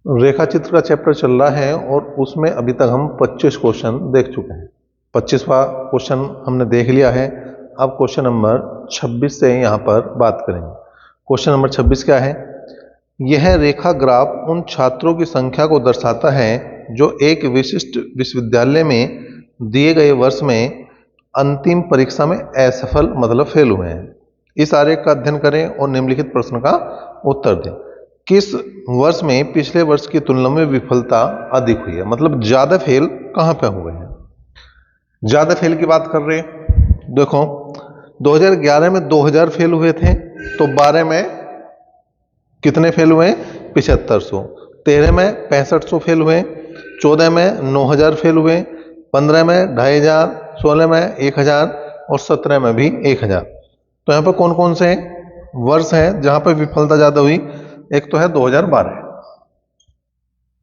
रेखा चित्र का चैप्टर चल रहा है और उसमें अभी तक हम 25 क्वेश्चन देख चुके हैं। 25वां क्वेश्चन हमने देख लिया है। अब क्वेश्चन नंबर 26 से यहाँ पर बात करेंगे। क्वेश्चन नंबर 26 क्या है? यह रेखा ग्राफ उन छात्रों की संख्या को दर्शाता है जो एक विशिष्ट विश्वविद्यालय में दिए गए वर्ष में अंतिम परीक्षा में असफल मतलब फेल हुए हैं। इस आरेख का अध्ययन करें और निम्नलिखित प्रश्न का उत्तर दें। किस वर्ष में पिछले वर्ष की तुलना में विफलता अधिक हुई है? मतलब ज्यादा फेल कहां पे हुए हैं? ज्यादा फेल की बात कर रहे हैं। देखो 2011 में 2000 फेल हुए थे, तो 12 में कितने फेल हुए? 7500। 13 में 6500 फेल हुए, 14 में 9000 फेल हुए, 15 में 2500, 16 में 1000 और 17 में भी 1000। तो यहाँ पर कौन कौन से वर्ष हैं जहां पर विफलता ज्यादा हुई? एक तो है 2012,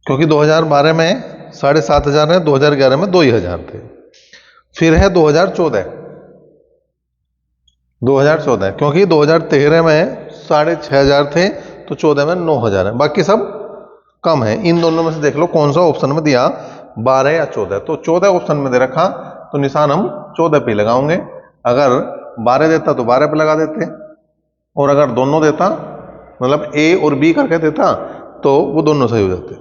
क्योंकि 2012 में 7500 है, 2011 में 2000 थे। फिर है 2014, क्योंकि 2013 में 6500 थे, तो 14 में 9000 है, बाकी सब कम है। इन दोनों में से देख लो कौन सा ऑप्शन में दिया, 12 या 14। तो 14 ऑप्शन में दे रखा, तो निशान हम 14 पे लगाओगे। अगर 12 देता तो 12 पे लगा देते, और अगर दोनों देता मतलब ए और बी करके देता तो वो दोनों सही हो जाते।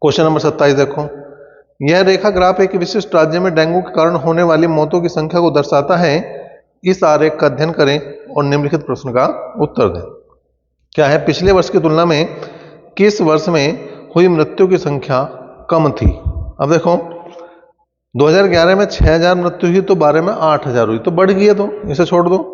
क्वेश्चन नंबर 27 देखो। यह रेखा ग्राफ एक विशिष्ट राज्य में डेंगू के कारण होने वाली मौतों की संख्या को दर्शाता है। इस आरेख का अध्ययन करें और निम्नलिखित प्रश्न का उत्तर दें। क्या है? पिछले वर्ष की तुलना में किस वर्ष में हुई मृत्यु की संख्या कम थी? अब देखो 2011 में 6000 मृत्यु हुई, तो 12 में 8000 हुई, तो बढ़ गई है, तो इसे छोड़ दो।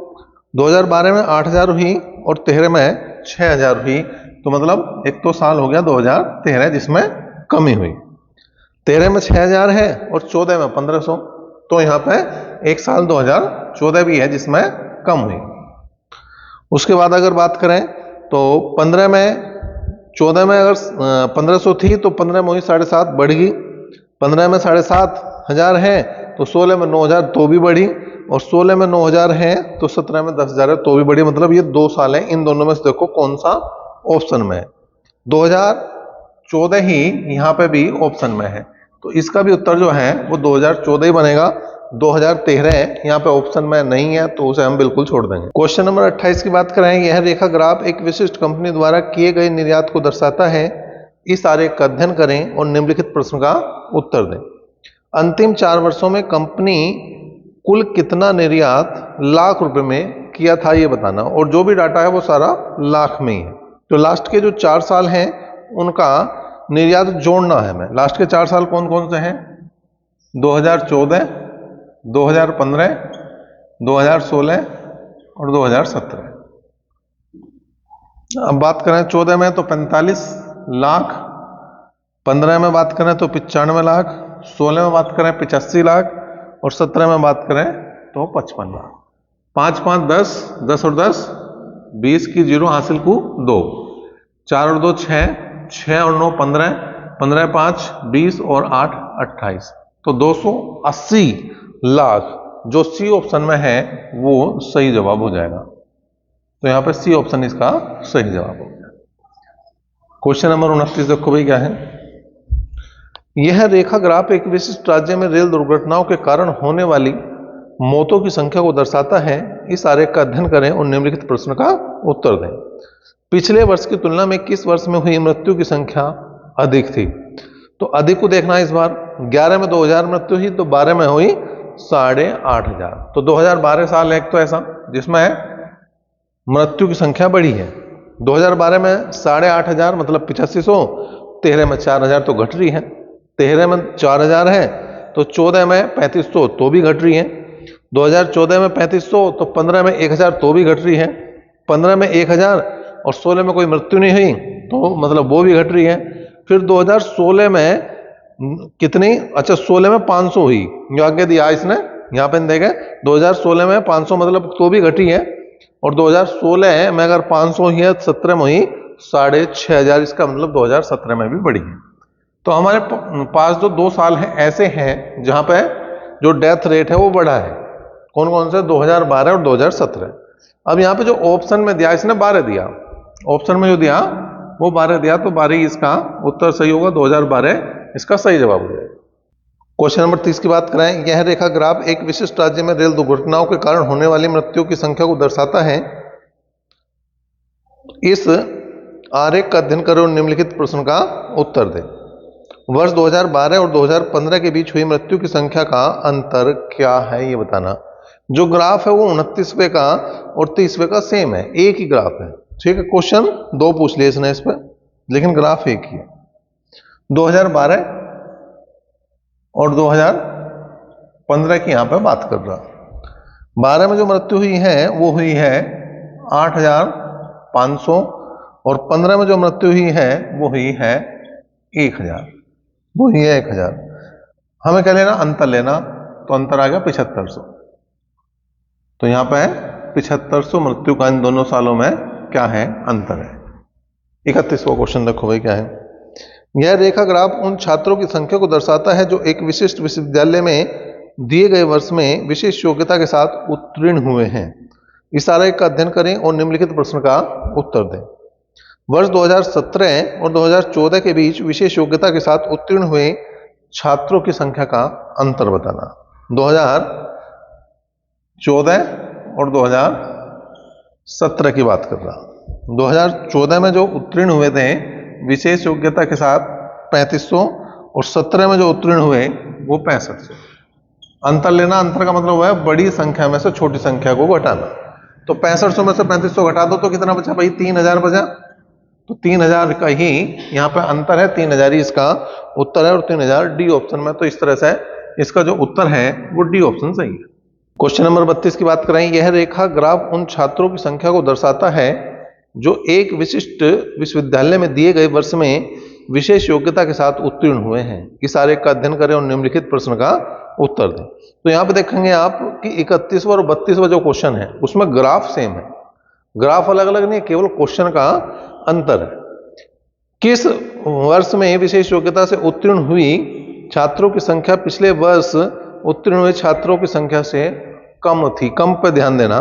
2012 में 8000 हुई और 13 में 6000 हुई, तो मतलब एक तो साल हो गया 2013 जिसमें कमी हुई। 13 में 6000 है और 14 में 1500, तो यहाँ पे एक साल 2014 भी है जिसमें कम हुई। उसके बाद अगर बात करें तो 14 में अगर 1500 थी, तो 15 में हुई 7.5 बढ़ गई। 15 में 7500 है, तो 16 में 9000 तो भी बढ़ी, और 16 में 9000 है तो 17 में 10,000 है तो भी बढ़ी। मतलब ये 2 साल है। इन दोनों में से देखो कौन सा ऑप्शन में है? 2014 ही यहाँ पे भी ऑप्शन में है, तो इसका भी उत्तर जो है वो 2014 ही बनेगा। 2013 यहाँ पे ऑप्शन में नहीं है, तो उसे हम बिल्कुल छोड़ देंगे। क्वेश्चन नंबर 28 की बात करें। यह रेखा ग्राफ एक विशिष्ट कंपनी द्वारा किए गए निर्यात को दर्शाता है। इस आरेख का अध्ययन करें और निम्नलिखित प्रश्न का उत्तर दें। अंतिम 4 वर्षों में कंपनी कुल कितना निर्यात लाख रुपए में किया था, ये बताना। और जो भी डाटा है वो सारा लाख में ही है। तो लास्ट के जो 4 साल हैं उनका निर्यात जोड़ना है हमें। लास्ट के 4 साल कौन कौन से हैं? 2014, 2015, 2016 और 2017। अब बात करें 14 में तो 45 लाख, 15 में बात करें तो 95 लाख, 16 में बात करें 85 लाख, और 17 में बात करें तो 55 लाख। 5 5 10, 10 और 10 20 की 0 हासिल को 2, 4 और 2 6, 6 और 9 15, 15 5 20 और 8 28, तो 280 लाख जो सी ऑप्शन में है वो सही जवाब हो जाएगा। तो यहां पर सी ऑप्शन इसका सही जवाब हो गया। क्वेश्चन नंबर 29 देखो भाई क्या है। यह रेखा ग्राफ एक विशिष्ट राज्य में रेल दुर्घटनाओं के कारण होने वाली मौतों की संख्या को दर्शाता है। इस आरेख का अध्ययन करें और निम्नलिखित प्रश्न का उत्तर दें। पिछले वर्ष की तुलना में किस वर्ष में हुई मृत्यु की संख्या अधिक थी? तो अधिक को देखना इस बार। 11 में 2000 मृत्यु हुई, तो 12 में हुई 8500। तो 2012 साल एक तो ऐसा जिसमें मृत्यु की संख्या बढ़ी है। 2012 में 8500 मतलब 8500, 13 में 4000 तो घट रही है, 13 में 4000 है तो 14 में 3500 तो भी घट रही है, 2014 में 3500 तो 15 में 1000 तो भी घट रही है, 15 में 1000 और 16 में कोई मृत्यु नहीं हुई तो मतलब वो भी घट रही है। फिर 2016 में कितनी? अच्छा 16 में 500 हुई, जो आगे दिया इसने यहाँ पे देखे 2016 में 500 मतलब तो भी घटी है, और 2016 में अगर 500 ही है 17 में हुई 6500, इसका मतलब 2017 में भी बढ़ी है। तो हमारे पास जो 2 साल हैं ऐसे हैं जहां पे जो डेथ रेट है वो बढ़ा है। कौन कौन से? 2012 और 2017। अब यहाँ पे जो ऑप्शन में दिया इसने 12 दिया, ऑप्शन में जो दिया वो 12 दिया, तो 12 इसका उत्तर सही होगा, 2012 इसका सही जवाब हो जाएगा। क्वेश्चन नंबर 30 की बात करें। यह रेखा ग्राफ एक विशिष्ट राज्य में रेल दुर्घटनाओं के कारण होने वाली मृत्यु की संख्या को दर्शाता है। इस आरेख का अध्ययन करें और निम्नलिखित प्रश्न का उत्तर दें। वर्ष 2012 और 2015 के बीच हुई मृत्यु की संख्या का अंतर क्या है, ये बताना। जो ग्राफ है वो 29वें का और 30वें का सेम है, एक ही ग्राफ है। ठीक है, क्वेश्चन 2 पूछ लिए इसने इस पर, लेकिन ग्राफ एक ही है। 2012 और 2015 की यहां पे बात कर रहा। 12 में जो मृत्यु हुई है वो हुई है 8,500 और 15 में जो मृत्यु हुई है वो हुई है 1,000, वो हुई है 1,000। हमें क्या लेना, अंतर लेना, तो अंतर आ गया 7500। तो यहां पे 7500 मृत्यु का इन दोनों सालों में क्या है, अंतर है। 31वां क्वेश्चन देखो भाई क्या है। यह रेखा ग्राफ उन छात्रों की संख्या को दर्शाता है जो एक विशिष्ट विश्वविद्यालय में दिए गए वर्ष में विशेष योग्यता के साथ उत्तीर्ण हुए हैं। इस आरेख का अध्ययन करें और निम्नलिखित प्रश्न का उत्तर दें। वर्ष 2017 और 2014 के बीच विशेष योग्यता के साथ उत्तीर्ण हुए छात्रों की संख्या का अंतर बताना। 2014 और 2017 की बात कर रहा। 2014 में जो उत्तीर्ण हुए थे विशेष योग्यता के साथ 3500 और 17 में जो उत्तीर्ण हुए वो 6500। अंतर लेना, अंतर का मतलब है बड़ी संख्या में से छोटी संख्या को घटाना। तो 6500 में से 3500 घटा दो तो कितना बचा भाई, 3000 बचा। तो 3000 का ही यहाँ पे अंतर है, 3000 ही इसका उत्तर है और 3000 डी ऑप्शन में। तो इस तरह से इसका जो उत्तर है वो डी ऑप्शन सही है। क्वेश्चन नंबर 32 की बात करें। यह रेखा ग्राफ उन छात्रों की संख्या को दर्शाता है जो एक विशिष्ट विश्वविद्यालय में दिए गए वर्ष में विशेष योग्यता के साथ उत्तीर्ण हुए हैं। इस आरेख का अध्ययन करें और निम्नलिखित प्रश्न का उत्तर दें। तो यहां पे देखेंगे आप कि 31वां और 32वां जो क्वेश्चन है उसमें ग्राफ सेम है, ग्राफ अलग अलग नहीं, केवल क्वेश्चन का अंतर है। किस वर्ष में विशेष योग्यता से उत्तीर्ण हुई छात्रों की संख्या पिछले वर्ष उत्तीर्ण हुए छात्रों की संख्या से कम थी। कम पे ध्यान देना।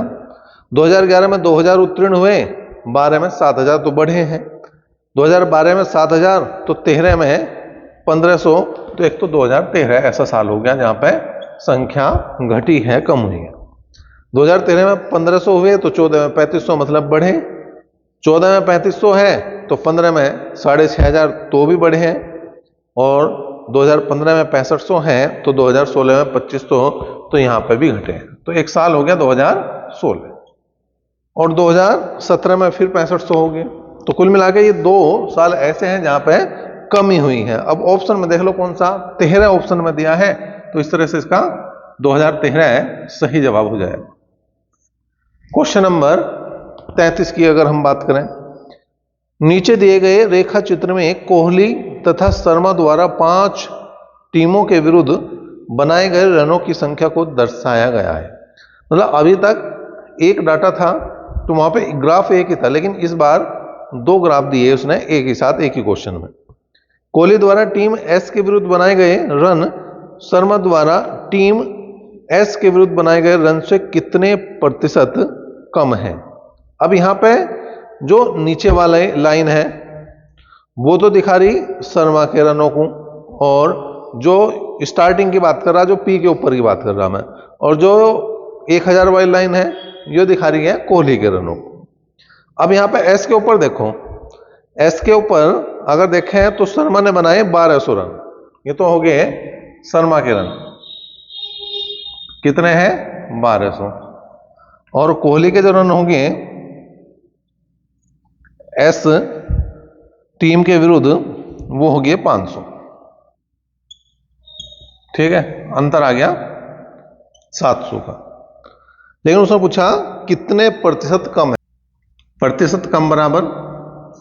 2011 में 2000 उत्तीर्ण हुए, 12 में 7000 तो बढ़े हैं। 2012 में 7000 तो 13 में 1500, तो एक तो 2013 ऐसा साल हो गया जहां पे संख्या घटी है, कम हुई है। 2013 में 1500 हुए तो 14 में 3500 मतलब बढ़े। 14 में 3500 है तो 15 में 6500 तो भी बढ़े हैं। और 2015 में 6500 है तो 2016 में 2500 तो यहां पे भी घटे हैं। तो एक साल हो गया 2016 और 2017 में फिर 6500 हो गए। तो कुल मिला के ये 2 साल ऐसे हैं जहां पे कमी हुई है। अब ऑप्शन में देख लो कौन सा, 13 ऑप्शन में दिया है, तो इस तरह से इसका 2013 सही जवाब हो जाएगा। क्वेश्चन नंबर 33 की अगर हम बात करें। नीचे दिए गए रेखा चित्र में कोहली तथा शर्मा द्वारा 5 टीमों के विरुद्ध बनाए गए रनों की संख्या को दर्शाया गया है। मतलब अभी तक एक डाटा था तो वहां पे ग्राफ एक ही था, लेकिन इस बार 2 ग्राफ दिए उसने एक ही साथ एक ही क्वेश्चन में। कोहली द्वारा टीम एस के विरुद्ध बनाए गए रन शर्मा द्वारा टीम एस के विरुद्ध बनाए गए रन से कितने प्रतिशत कम है। अब यहां पे जो नीचे वाला लाइन है वो तो दिखा रही शर्मा के रनों को, और जो स्टार्टिंग की बात कर रहा, जो पी के ऊपर की बात कर रहा मैं, और जो 1000 वाली लाइन है ये दिखा रही है कोहली के रनों को। अब यहां पे एस के ऊपर देखो, एस के ऊपर अगर देखें तो शर्मा ने बनाए 1200 रन। ये तो हो गए शर्मा के रन, कितने हैं 1200। और कोहली के जो रन होंगे एस टीम के विरुद्ध वो हो गए 500। ठीक है, अंतर आ गया 700 का। लेकिन उसने पूछा कितने प्रतिशत कम है। प्रतिशत कम बराबर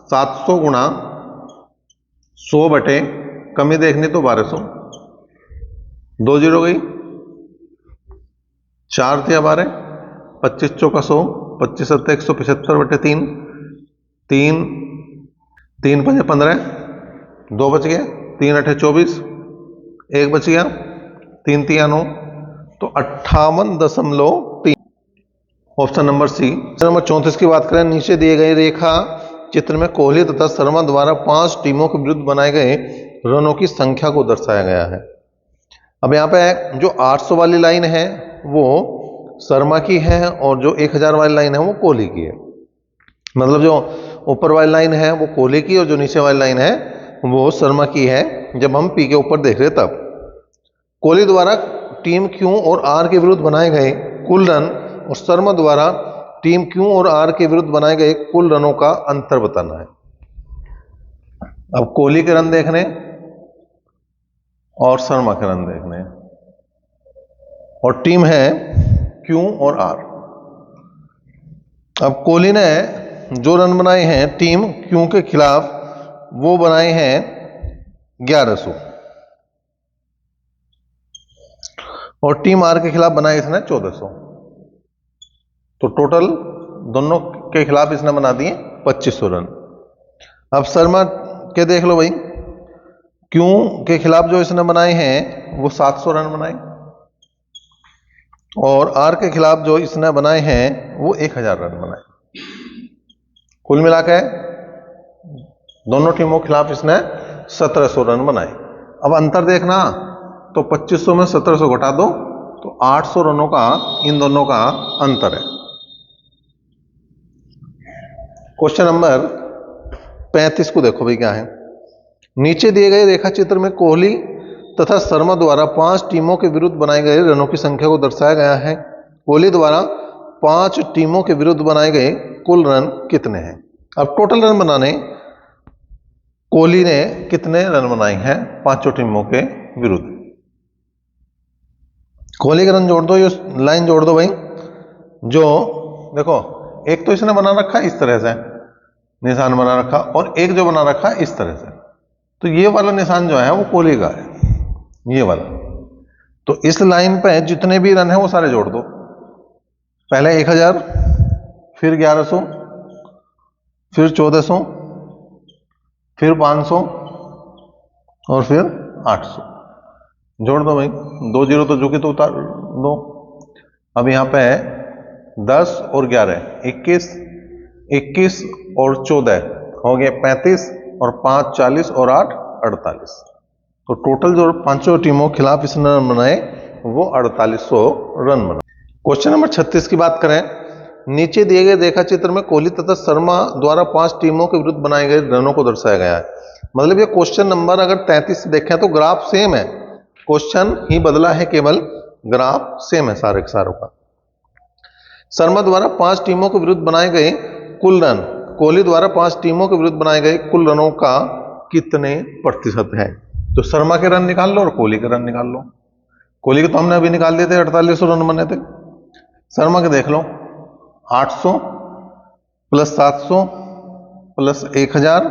700 गुणा 100 बटे कमी देखनी तो 1200, 2 जीरो गई, 4 थे 12, 25 चौका 100, 25 सत्ते 175 बटे 3, 3 पंजे 15, 2 बच गए, 3 अठे 24, 1 बच गया, 3 तिया 9, तो 58.3। Option number C. नंबर 34 की बात करें। नीचे दिए गए रेखा चित्र में कोहली तथा शर्मा द्वारा 5 टीमों के विरुद्ध बनाए गए रनों की संख्या को दर्शाया गया है। अब यहाँ पे जो 800 वाली लाइन है वो शर्मा की है और जो 1000 वाली लाइन है वो कोहली की है। मतलब जो ऊपर वाली लाइन है वो कोहली की और जो नीचे वाली लाइन है वो शर्मा की है। जब हम पी के ऊपर देख रहे तब कोहली द्वारा टीम क्यू और आर के विरुद्ध बनाए गए कुल रन और शर्मा द्वारा टीम क्यू और आर के विरुद्ध बनाए गए कुल रनों का अंतर बताना है। अब कोहली के रन देखने और शर्मा के रन देखने और टीम है क्यू और आर। अब कोहली ने जो रन बनाए हैं टीम क्यू के खिलाफ वो बनाए हैं 1100 और टीम आर के खिलाफ बनाए इसने 1400। तो टोटल दोनों के खिलाफ इसने बना दिए 2500 रन। अब शर्मा के देख लो भाई, क्यू के खिलाफ जो इसने बनाए हैं वो 700 रन बनाए और आर के खिलाफ जो इसने बनाए हैं वो 1000 रन बनाए। कुल मिला के दोनों टीमों के खिलाफ इसने 1700 रन बनाए। अब अंतर देखना, तो 2500 में 1700 घटा दो तो 800 रनों का इन दोनों का अंतर है। क्वेश्चन नंबर 35 को देखो भाई क्या है। नीचे दिए गए रेखा चित्र में कोहली तथा शर्मा द्वारा 5 टीमों के विरुद्ध बनाए गए रनों की संख्या को दर्शाया गया है। कोहली द्वारा 5 टीमों के विरुद्ध बनाए गए कुल रन कितने हैं। अब टोटल रन बनाने कोहली ने कितने रन बनाए हैं 5 टीमों के विरुद्ध। कोहली के रन जोड़ दो, ये लाइन जोड़ दो भाई। जो देखो एक तो इसने बना रखा इस तरह से निशान बना रखा और एक जो बना रखा इस तरह से, तो ये वाला निशान जो है वो कोहली का है, ये वाला। तो इस लाइन पे जितने भी रन है वो सारे जोड़ दो। पहले 1000, फिर 1100, फिर 1400, फिर 500 और फिर 800 जोड़ दो भाई। 2 जीरो तो झुके तो उतार दो। अब यहां पे 10 और 11 21, 21 और 14 हो गए 35 और 5 40 और 8 48। तो टोटल जो 5 टीमों के खिलाफ इसने रन बनाए वो 4800 रन बनाए। क्वेश्चन नंबर 36 की बात करें। नीचे दिए गए रेखा चित्र में कोहली तथा शर्मा द्वारा 5 टीमों के विरुद्ध बनाए गए रनों को दर्शाया गया है। मतलब ये क्वेश्चन नंबर अगर 33 देखें तो ग्राफ सेम है, क्वेश्चन ही बदला है, केवल ग्राफ सेम है सारे के सारों का। शर्मा द्वारा 5 टीमों के विरुद्ध बनाए गए कुल रन कोहली द्वारा 5 टीमों के विरुद्ध बनाए गए कुल रनों का कितने प्रतिशत है। तो शर्मा के रन निकाल लो और कोहली के रन निकाल लो। कोहली के तो हमने अभी निकाल दिए थे, 4800 रन बने थे। शर्मा के देख लो, 800 प्लस 700 प्लस 1000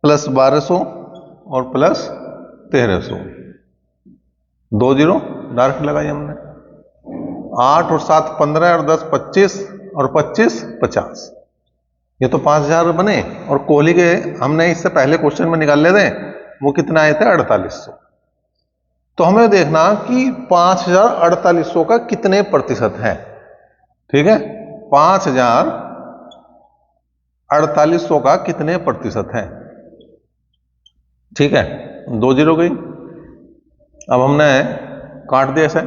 प्लस 1200 और प्लस 1300। 2 जीरो डायरेक्ट लगाई हमने। 8 और 7 15 और 10 25 और 25 50। ये तो 5000 बने। और कोहली के हमने इससे पहले क्वेश्चन में निकाल लेते, वो कितना आए थे 4800। तो हमें देखना कि 5000 4800 का कितने प्रतिशत है। ठीक है, 5000 4800 का कितने प्रतिशत है। ठीक है, 2 जीरो गई। अब हमने काट दिया इसे,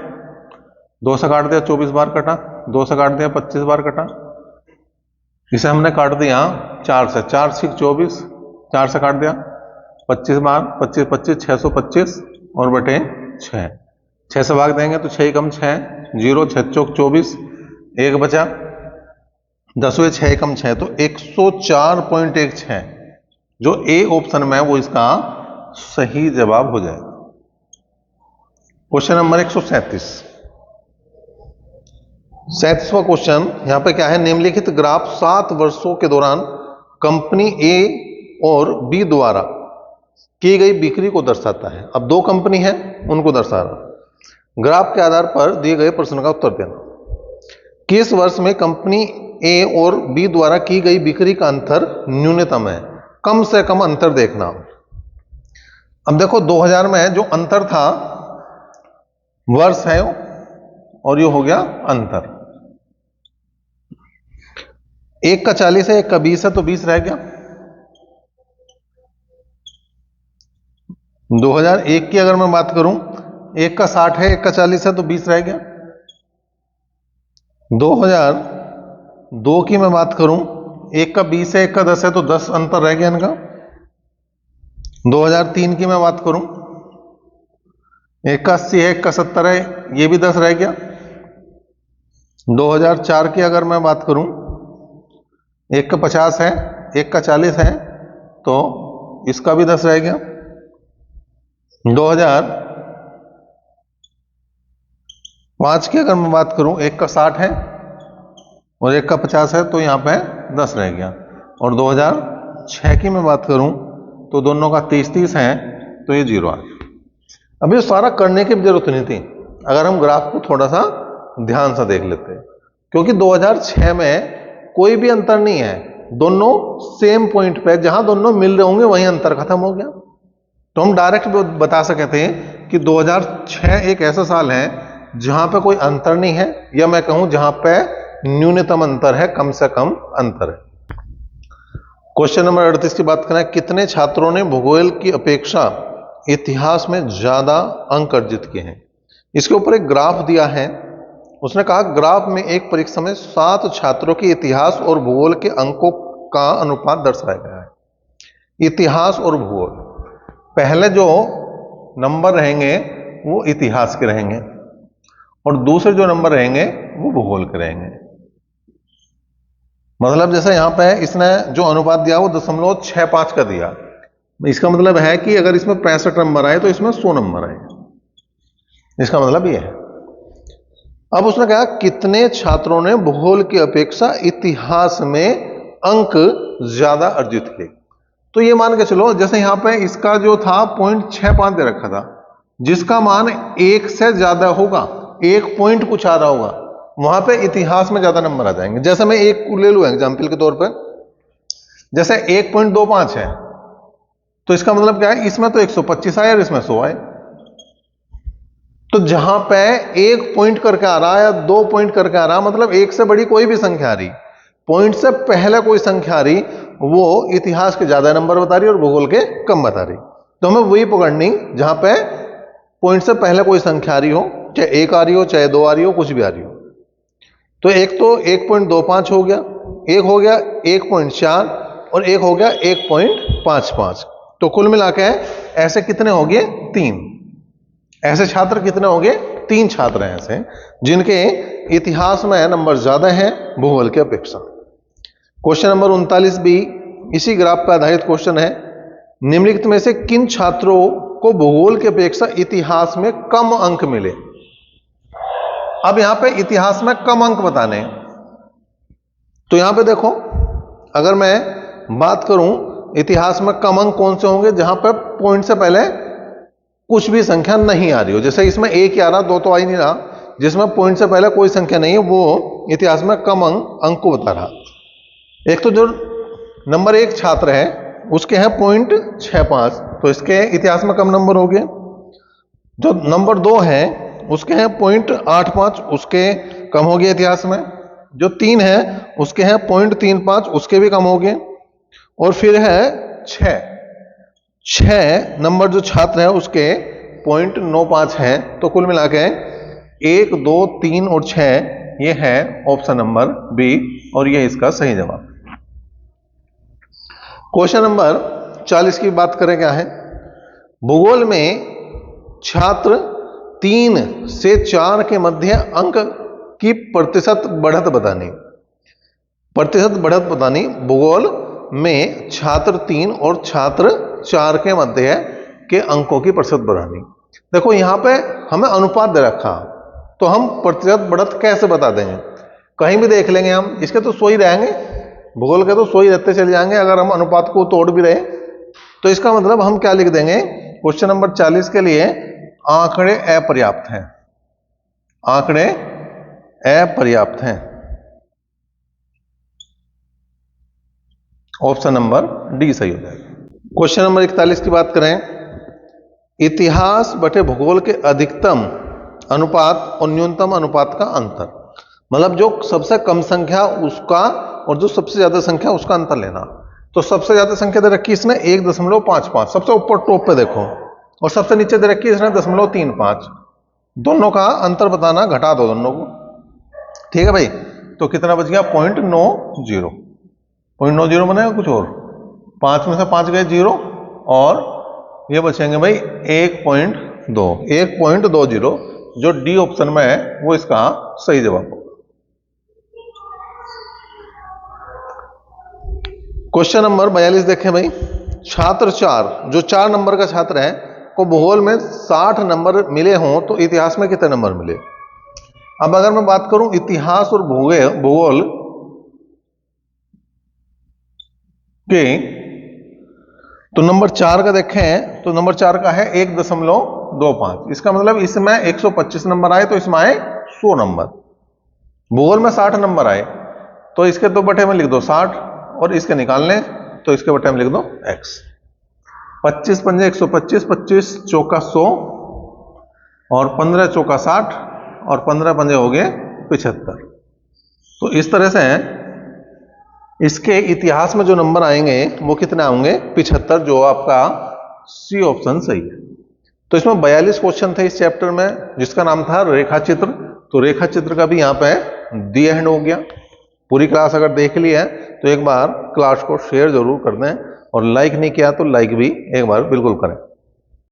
2 से काट दिया 24 बार कटा, 2 से काट दिया 25 बार कटा। इसे हमने काट दिया 4 से, 4 6 24, 4 से काट दिया 25 बार, 25 25 625 और बटे 6। 6 से भाग देंगे तो 6 कम 6, 0 6 चौक 24, 1 बचा, 10वें 6 कम 6 तो 104.16 जो ए ऑप्शन में है वो इसका सही जवाब हो जाएगा। Question number 137। 37वां क्वेश्चन यहां पे क्या है। निम्नलिखित ग्राफ 7 वर्षों के दौरान कंपनी ए और बी द्वारा की गई बिक्री को दर्शाता है। अब 2 कंपनी है, उनको दर्शा रहा। ग्राफ के आधार पर दिए गए प्रश्न का उत्तर देना। किस वर्ष में कंपनी ए और बी द्वारा की गई बिक्री का अंतर न्यूनतम है। कम से कम अंतर देखना। अब देखो 2000 में जो अंतर था वर्ष है और ये हो गया अंतर। एक का 40 है, एक का 20 है, तो 20 रह गया। 2001 की अगर मैं बात करूं, एक का 60 है, एक का 40 है, तो 20 रह गया। 2002 की मैं बात करूं, एक का 20 है, एक का 10 है, तो 10 अंतर रह गया इनका। 2003 की मैं बात करूं, एक का 80 है, एक का 70 है, ये भी 10 रह गया। 2004 की अगर मैं बात करूं, एक का 50 है, एक का 40 है, तो इसका भी 10 रह गया। 2005 की अगर मैं बात करूं, एक का 60 है और एक का 50 है, तो यहां पे 10 रह गया। और 2006 की मैं बात करूं, तो दोनों का 30-30 है, तो ये 0 आ गया। अब ये सारा करने की जरूरत नहीं थी अगर हम ग्राफ को थोड़ा सा ध्यान से देख लेते हैं, क्योंकि 2006 में कोई भी अंतर नहीं है, दोनों सेम पॉइंट पे जहां दोनों मिल रहे होंगे वहीं अंतर खत्म हो गया। तो हम डायरेक्ट बता सकते थे कि 2006 एक ऐसा साल है जहां पे कोई अंतर नहीं है, या मैं कहूं जहां पे न्यूनतम अंतर है, कम से कम अंतर है। क्वेश्चन नंबर 38 की बात करें, कितने छात्रों ने भूगोल की अपेक्षा इतिहास में ज्यादा अंक अर्जित किए हैं? इसके ऊपर एक ग्राफ दिया है। उसने कहा ग्राफ में एक परीक्षा में 7 छात्रों के इतिहास और भूगोल के अंकों का अनुपात दर्शाया गया है। इतिहास और भूगोल, पहले जो नंबर रहेंगे वो इतिहास के रहेंगे और दूसरे जो नंबर रहेंगे वो भूगोल के रहेंगे। मतलब जैसे यहां पे इसने जो अनुपात दिया वो 0.65 का दिया, इसका मतलब है कि अगर इसमें 65 नंबर आए तो इसमें 100 नंबर आए, इसका मतलब ये है। अब उसने कहा कितने छात्रों ने भूगोल की अपेक्षा इतिहास में अंक ज्यादा अर्जित किए। तो ये मान के चलो, जैसे यहां पे इसका जो था 0.65 दे रखा था, जिसका मान 1 से ज्यादा होगा, 1 पॉइंट कुछ आ रहा होगा, वहां पे इतिहास में ज्यादा नंबर आ जाएंगे। जैसे मैं एक ले लूं एग्जाम्पल के तौर पर, जैसे 1.25 है, तो इसका मतलब क्या है, इसमें तो 125 आए और इसमें 100 आए। तो जहां पे 1 पॉइंट करके आ रहा है या 2 पॉइंट करके आ रहा, मतलब 1 से बड़ी कोई भी संख्या आ रही, पॉइंट से पहले कोई संख्या आ रही, वो इतिहास के ज्यादा नंबर बता रही और भूगोल के कम बता रही। तो हमें वही पकड़नी जहां पे पॉइंट से पहले कोई संख्या आ रही हो, चाहे 1 आ रही हो, चाहे 2 आ रही हो, कुछ भी आ रही हो। तो एक तो 1.25 हो गया, एक हो गया 1.4 और एक हो गया 1.55। तो कुल मिला के ऐसे कितने हो गए? 3। ऐसे छात्र कितने हो गए? 3 छात्र हैं ऐसे जिनके इतिहास में नंबर ज्यादा है भूगोल की अपेक्षा। क्वेश्चन नंबर 39 भी इसी ग्राफ पर आधारित क्वेश्चन है। निम्नलिखित में से किन छात्रों को भूगोल की अपेक्षा इतिहास में कम अंक मिले? अब यहां पे इतिहास में कम अंक बताने, तो यहां पे देखो, अगर मैं बात करूं इतिहास में कम अंक कौन से होंगे, जहां पर पॉइंट से पहले कुछ भी संख्या नहीं आ रही हो। जैसे इसमें 1 ही आ रहा, 2 तो आ ही नहीं रहा, जिसमें पॉइंट से पहले कोई संख्या नहीं है, वो इतिहास में कम अंक को बता रहा। एक तो जो नंबर 1 छात्र है उसके हैं 0.65, तो इसके इतिहास में कम नंबर हो गए। जो नंबर 2 है उसके हैं 0.85, उसके कम हो गए इतिहास में। जो 3 है उसके हैं 0.35, उसके भी कम हो गए। और फिर है 6 नंबर जो छात्र है उसके 0.95 है। तो कुल मिला के 1, 2, 3 और 6, ये है ऑप्शन नंबर बी और ये इसका सही जवाब। क्वेश्चन नंबर 40 की बात करें, क्या है? भूगोल में छात्र 3 से 4 के मध्य अंक की प्रतिशत बढ़त बतानी। प्रतिशत बढ़त बतानी भूगोल में छात्र 3 और छात्र 4 के मध्य के अंकों की प्रतिशत बढ़ानी। देखो यहां पे हमें अनुपात दे रखा, तो हम प्रतिशत बढ़त कैसे बता देंगे? कहीं भी देख लेंगे हम, इसके तो 100 ही रहेंगे, भूगोल के तो 100 ही रहते चले जाएंगे। अगर हम अनुपात को तोड़ भी रहे तो इसका मतलब हम क्या लिख देंगे क्वेश्चन नंबर 40 के लिए? आंकड़े अपर्याप्त हैं, आंकड़े अपर्याप्त हैं। ऑप्शन नंबर डी सही हो जाएगा। क्वेश्चन नंबर 41 की बात करें, इतिहास बटे भूगोल के अधिकतम अनुपात और न्यूनतम अनुपात का अंतर। मतलब जो सबसे कम संख्या उसका और जो सबसे ज्यादा संख्या उसका अंतर लेना। तो सबसे ज्यादा संख्या दे रखी इसने 1.55, सबसे ऊपर टॉप पे देखो, और सबसे नीचे दे रखी इसने 0.35। दोनों का अंतर बताना, घटा दो दोनों को। ठीक है भाई, तो कितना बच गया? 0.90। 0.90 बनेगा कुछ और, 5 में से 5 गए 0, और ये बचेंगे भाई 1.2, 1.20। जो डी ऑप्शन में है वो इसका सही जवाब होगा। क्वेश्चन नंबर 42 देखें भाई। छात्र 4, जो 4 नंबर का छात्र है, को भूगोल में 60 नंबर मिले हों तो इतिहास में कितने नंबर मिले? अब अगर मैं बात करूं इतिहास और भूगोल के, तो नंबर 4 का देखें तो नंबर 4 का है 1.25। इसका मतलब इसमें 125 नंबर आए तो इसमें आए 100 नंबर। भूगोल में 60 नंबर आए तो इसके 2 बटे में लिख दो 60, और इसके निकालने तो इसके बटे में लिख दो x। 25 पंजे 125, 25 चौका 100, और 15 चौका 60, और 15 पंजे हो गए 75। तो इस तरह से इसके इतिहास में जो नंबर आएंगे वो कितने आएंगे? 75, जो आपका सी ऑप्शन सही है। तो इसमें 42 क्वेश्चन थे इस चैप्टर में, जिसका नाम था रेखा चित्र। तो रेखा चित्र का भी यहां पे दी एंड हो गया। पूरी क्लास अगर देख ली है तो एक बार क्लास को शेयर जरूर कर दें, और लाइक नहीं किया तो लाइक भी एक बार बिल्कुल करें।